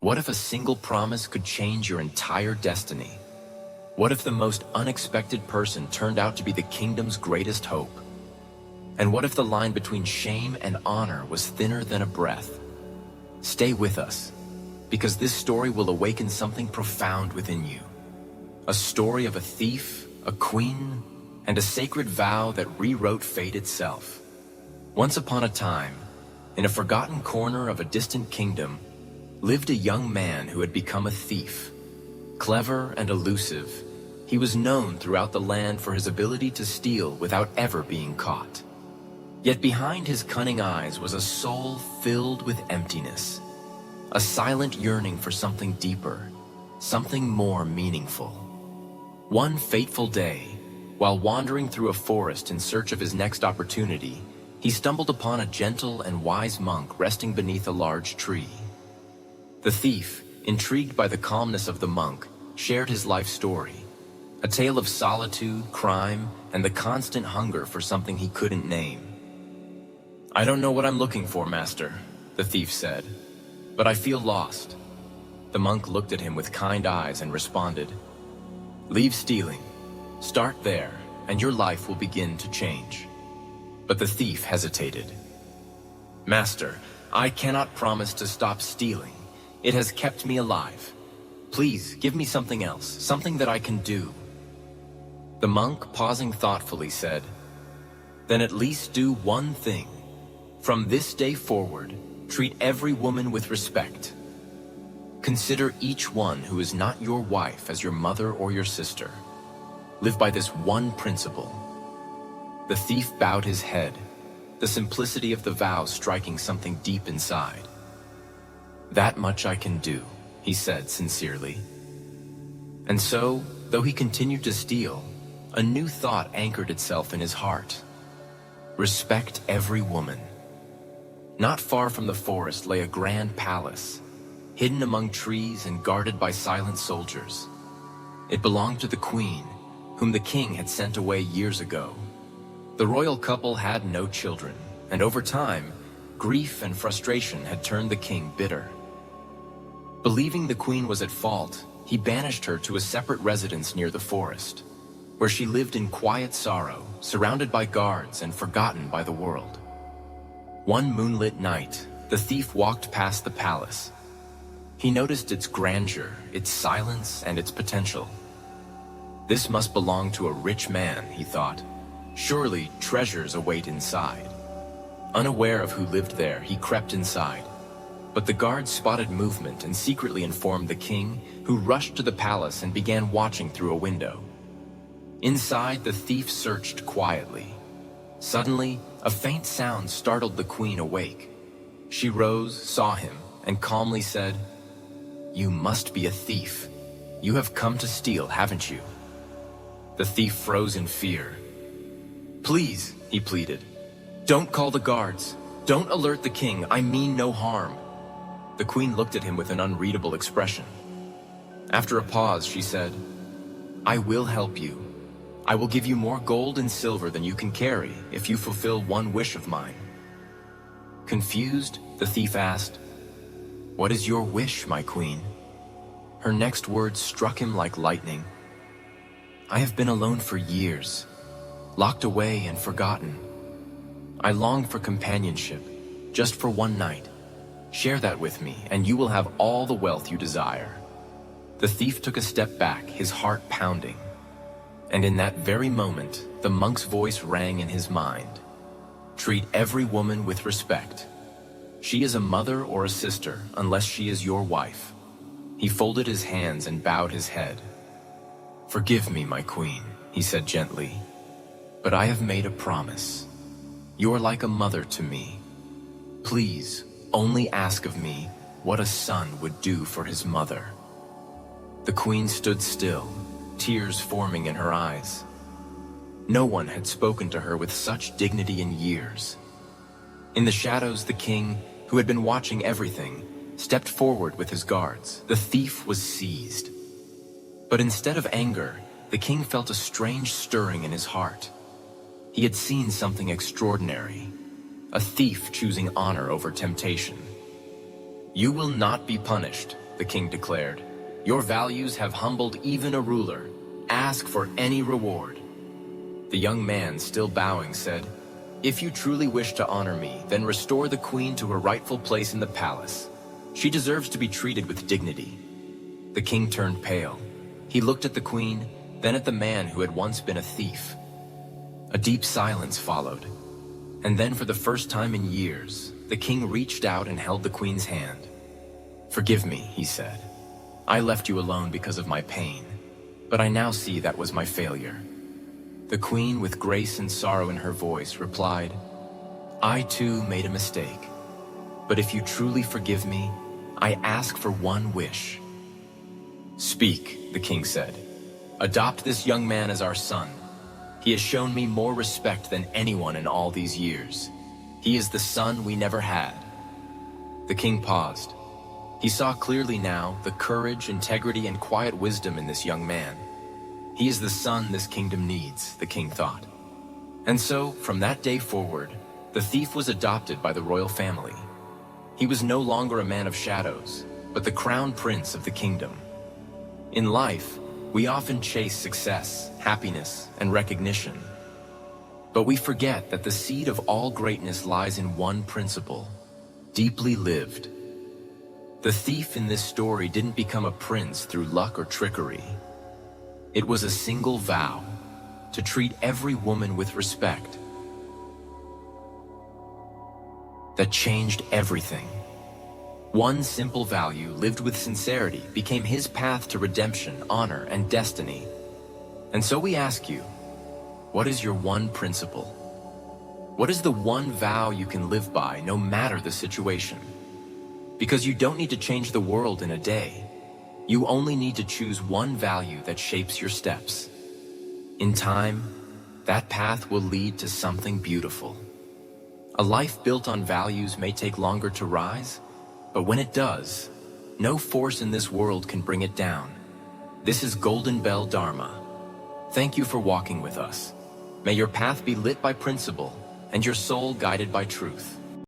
What if a single promise could change your entire destiny? What if the most unexpected person turned out to be the kingdom's greatest hope? And what if the line between shame and honor was thinner than a breath? Stay with us, because this story will awaken something profound within you. A story of a thief, a queen, and a sacred vow that rewrote fate itself. Once upon a time, in a forgotten corner of a distant kingdom, lived a young man who had become a thief. Clever and elusive, he was known throughout the land for his ability to steal without ever being caught. Yet behind his cunning eyes was a soul filled with emptiness, a silent yearning for something deeper, something more meaningful. One fateful day, while wandering through a forest in search of his next opportunity, he stumbled upon a gentle and wise monk resting beneath a large tree. The thief, intrigued by the calmness of the monk, shared his life story, a tale of solitude, crime, and the constant hunger for something he couldn't name. "I don't know what I'm looking for, master," the thief said, "but I feel lost." The monk looked at him with kind eyes and responded, "Leave stealing. Start there, and your life will begin to change." But the thief hesitated. "Master, I cannot promise to stop stealing. It has kept me alive. Please, give me something else, something that I can do." The monk, pausing thoughtfully, said, "Then at least do one thing. From this day forward, treat every woman with respect. Consider each one who is not your wife as your mother or your sister. Live by this one principle." The thief bowed his head, the simplicity of the vow striking something deep inside. "That much I can do," he said sincerely. And so, though he continued to steal, a new thought anchored itself in his heart. Respect every woman. Not far from the forest lay a grand palace, hidden among trees and guarded by silent soldiers. It belonged to the queen, whom the king had sent away years ago. The royal couple had no children, and over time, grief and frustration had turned the king bitter. Believing the queen was at fault, he banished her to a separate residence near the forest, where she lived in quiet sorrow, surrounded by guards and forgotten by the world. One moonlit night, the thief walked past the palace. He noticed its grandeur, its silence, and its potential. This must belong to a rich man, he thought. Surely treasures await inside. Unaware of who lived there, he crept inside. But the guards spotted movement and secretly informed the king, who rushed to the palace and began watching through a window. Inside, the thief searched quietly. Suddenly, a faint sound startled the queen awake. She rose, saw him, and calmly said, "You must be a thief. You have come to steal, haven't you?" The thief froze in fear. "Please," he pleaded, "don't call the guards. Don't alert the king. I mean no harm." The queen looked at him with an unreadable expression. After a pause, she said, "I will help you. I will give you more gold and silver than you can carry if you fulfill one wish of mine." Confused, the thief asked, "What is your wish, my queen?" Her next words struck him like lightning. "I have been alone for years, locked away and forgotten. I long for companionship, just for one night. Share that with me, and you will have all the wealth you desire." The thief took a step back, his heart pounding. And in that very moment, the monk's voice rang in his mind. "Treat every woman with respect. She is a mother or a sister unless she is your wife." He folded his hands and bowed his head. "Forgive me, my queen," he said gently, "but I have made a promise. You are like a mother to me. Please, only ask of me what a son would do for his mother." The queen stood still, tears forming in her eyes. No one had spoken to her with such dignity in years. In the shadows, the king, who had been watching everything, stepped forward with his guards. The thief was seized. But instead of anger, the king felt a strange stirring in his heart. He had seen something extraordinary, a thief choosing honor over temptation. "You will not be punished," the the king declared. "Your values have humbled even a ruler. Ask for any reward." The young man, still bowing, said, "If you truly wish to honor me, then restore the queen to her rightful place in the palace. She deserves to be treated with dignity." The king turned pale. He looked at the queen, then at the man who had once been a thief. A deep silence followed. And then, for the first time in years, the king reached out and held the queen's hand. "Forgive me," he said. "I left you alone because of my pain, but I now see that was my failure." The queen, with grace and sorrow in her voice, replied, "I too made a mistake. But if you truly forgive me, I ask for one wish." "Speak," the king said. "Adopt this young man as our son. He has shown me more respect than anyone in all these years. He is the son we never had." The king paused. He saw clearly now the courage, integrity, and quiet wisdom in this young man. He is the son this kingdom needs, the king thought. And so, from that day forward, the thief was adopted by the royal family. He was no longer a man of shadows, but the crown prince of the kingdom. In life, we often chase success, happiness, and recognition. But we forget that the seed of all greatness lies in one principle, deeply lived. The thief in this story didn't become a prince through luck or trickery. It was a single vow to treat every woman with respect that changed everything. One simple value, lived with sincerity, became his path to redemption, honor, and destiny. And so we ask you, what is your one principle? What is the one vow you can live by, no matter the situation? Because you don't need to change the world in a day. You only need to choose one value that shapes your steps. In time, that path will lead to something beautiful. A life built on values may take longer to rise, but when it does, no force in this world can bring it down. This is Golden Bell Dharma. Thank you for walking with us. May your path be lit by principle and your soul guided by truth.